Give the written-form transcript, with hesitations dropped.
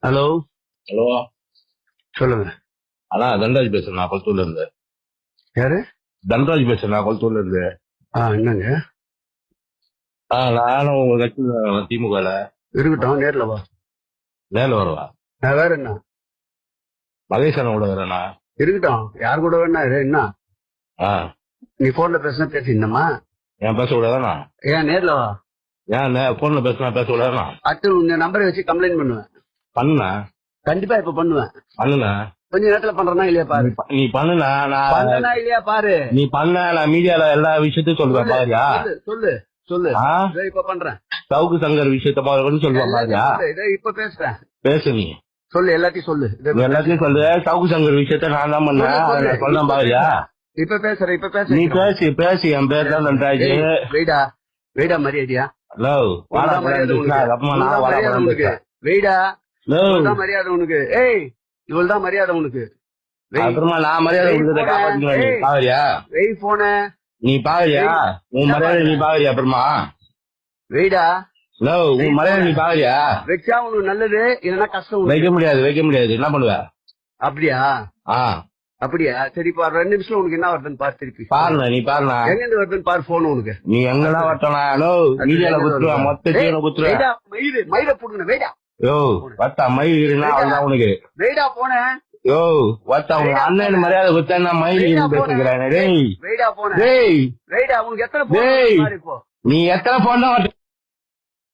Hello. Hello. சொல்லுங்க. அண்ணா தன்ராஜ் பேசுறேன், நான் கொளத்தூர்ல இருந்து. யாரு? தன்ராஜ் பேசுறேன், நான் கொளத்தூர்ல இருந்து. என்னங்க? நானும் உங்க கட்சியில திமுகல. இருக்கட்டும், நேர்ல வா. நேரில் வரவா? நான் வேற என்ன? மகேஷ் கூட வரேண்ணா. இருக்கட்டும், யார் கூட வேணா இரு. என்ன நீ போன்ல பேசினா பேசிடணுமா? ஏன் பேசக்கூடாதாண்ணா? ஏன் நேர்ல வா. ஏன் போன்ல பேசினா பேசக்கூடாதுண்ணா? அடுத்து உங்க நம்பரை வச்சு கம்ப்ளைண்ட் பண்ணுவேன். பண்ணுண்ணா. கண்டிப்பா இப்ப பண்ணுவேன். பண்ணுண்ணா. கொஞ்ச நேரத்துல பண்றேனா இல்லையா பாரு. நீ பண்ணுண்ணா. பண்ணனா இல்லையா பாரு. நீ பண்ண, நான் மீடியால எல்லா விஷயத்தையும் சொல்லுவேன் பாரியா. சொல்லு சொல்லு. இப்ப பண்றேன். சவுக்கு சங்கர் விஷயத்த மாதிரி சொல்லுவேன் பாரியா. இப்ப பேசுறேன். பேசு நீ. சொல்லு, எல்லாத்தையும் சொல்லு. எல்லாத்தையும் சொல்லு. சவுக்கு சங்கர் விஷயத்த நான் தான் பண்ணேன், நான் சொல்றேன் பாரியா. இப்ப பேசுறேன். இப்ப பேச நீ பேசி பேசி. என் பேர் தான் தன்ராஜ். வெயிடா வெயிடா மரியாதையா. ஹலோ. மரியாதை உனக்கு. ஏய், இவள்தான் மரியாதை உனக்கு. அப்புறமா நான் மரியாதை பாவரியா. வெய் போன. நீ பாவரியா? உன் மரியாதை நீ பாவரியா? அப்புறமா வெயிடா. ஹலோ, உன் மரியாதை நீ பாவரியா? வச்சா உனக்கு நல்லது, இல்லன்னா கஷ்டம். வைக்க முடியாது, வைக்க முடியாது. என்ன பண்ணுவ? அப்படியா? அப்படியா? சரி, இப்ப 2 நிமிஷம் உனக்கு என்ன வருதுன்னு பாரு. திருப்பி பாருண்ணா. நீ பாருண்ணா, எங்க இருந்து வருதுன்னு பாரு. போன் உனக்கு. நீ எங்கெல்லாம் வரட்டா? ஹலோ, மீடியால குத்துருவா, மொத்த சீன குத்துருவா. மயில போடுங்க. வெயிடா. யோ வத்தா மயிலுனா அவன்தான் உனக்கு. வெயிடா போன. யோ வத்தா உங்க அண்ணன் மரியாதை குத்தா மயில் பேசுகிறேன். டேய் வெயிடா போன. டேய் வெயிடா. உனக்கு எத்தனை போன்? நீ எத்தனை போன் தான்